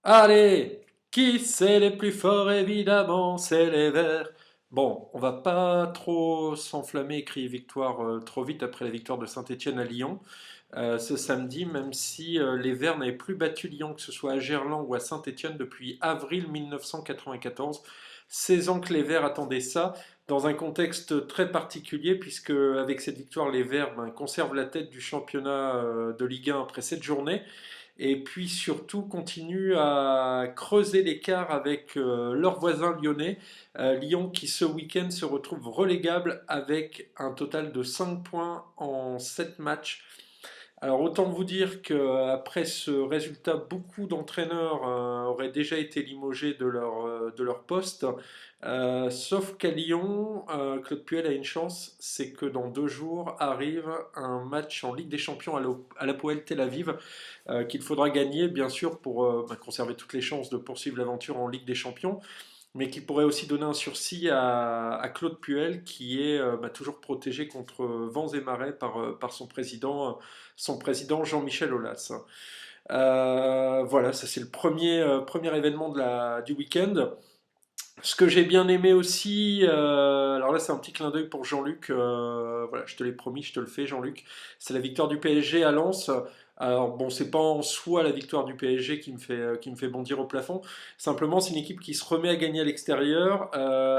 Allez, qui c'est les plus forts? Évidemment, c'est les Verts. Bon, on va pas trop s'enflammer et crier victoire trop vite après la victoire de Saint-Étienne à Lyon ce samedi, même si les Verts n'avaient plus battu Lyon, que ce soit à Gerland ou à Saint-Étienne, depuis avril 1994. 16 ans que les Verts attendaient ça, dans un contexte très particulier, puisque avec cette victoire, les Verts conservent la tête du championnat de Ligue 1 après 7 journées et puis surtout continue à creuser l'écart avec leurs voisins lyonnais. Lyon qui ce week-end se retrouve relégable avec un total de 5 points en 7 matchs. Alors autant vous dire qu'après ce résultat, beaucoup d'entraîneurs auraient déjà été limogés de leur poste. Sauf qu'à Lyon, Claude Puel a une chance, c'est que dans 2 jours arrive un match en Ligue des Champions à l'Hapoel Tel Aviv qu'il faudra gagner bien sûr pour conserver toutes les chances de poursuivre l'aventure en Ligue des Champions, mais qui pourrait aussi donner un sursis à Claude Puel, qui est toujours protégé contre vents et marées par son président Jean-Michel Aulas. Voilà, ça c'est le premier événement du week-end. Ce que j'ai bien aimé aussi, alors là c'est un petit clin d'œil pour Jean-Luc, voilà, je te l'ai promis, je te le fais Jean-Luc, c'est la victoire du PSG à Lens. Alors bon, c'est pas en soi la victoire du PSG qui me fait bondir au plafond, simplement c'est une équipe qui se remet à gagner à l'extérieur.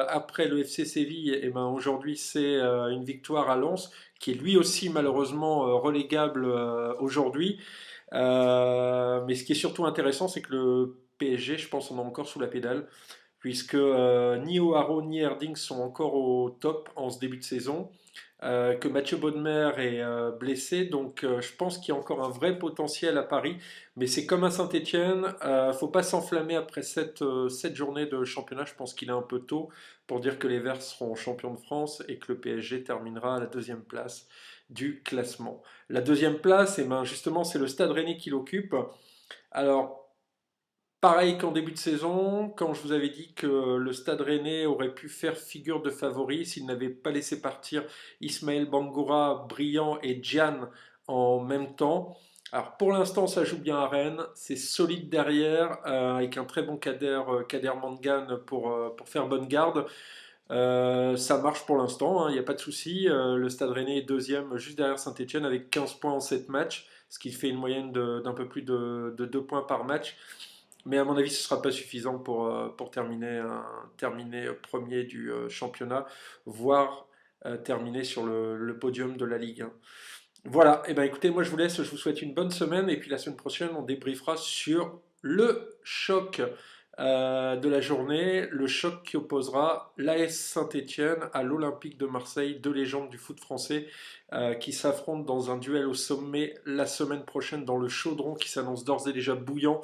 Après le FC Séville, et ben aujourd'hui c'est une victoire à Lens, qui est lui aussi malheureusement relégable aujourd'hui. Mais ce qui est surtout intéressant, c'est que le PSG, je pense, on est encore sous la pédale puisque ni O'Haro ni Erding sont encore au top en ce début de saison, que Mathieu Bodmer est blessé, donc je pense qu'il y a encore un vrai potentiel à Paris, mais c'est comme à Saint-Étienne, faut pas s'enflammer après cette journée de championnat, je pense qu'il est un peu tôt pour dire que les Verts seront champions de France et que le PSG terminera à la deuxième place du classement. La deuxième place, et ben justement, c'est le Stade Rennais qui l'occupe. Alors, pareil qu'en début de saison, quand je vous avais dit que le Stade Rennais aurait pu faire figure de favori s'il n'avait pas laissé partir Ismaël Bangoura, Briand et Gian en même temps. Alors pour l'instant, ça joue bien à Rennes, c'est solide derrière, avec un très bon Kader Mangane pour faire bonne garde. Ça marche pour l'instant, il n'y a pas de souci. Le Stade Rennais est deuxième juste derrière Saint-Etienne avec 15 points en 7 matchs, ce qui fait une moyenne d'un peu plus de 2 points par match. Mais à mon avis, ce ne sera pas suffisant pour terminer premier du championnat, voire terminer sur le podium de la Ligue 1. Voilà, et ben écoutez, moi je vous laisse, je vous souhaite une bonne semaine, et puis la semaine prochaine, on débriefera sur le choc de la journée, le choc qui opposera l'AS Saint-Étienne à l'Olympique de Marseille, deux légendes du foot français qui s'affrontent dans un duel au sommet la semaine prochaine dans le chaudron qui s'annonce d'ores et déjà bouillant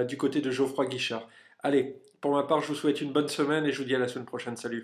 du côté de Geoffroy Guichard. Allez, pour ma part, je vous souhaite une bonne semaine et je vous dis à la semaine prochaine. Salut.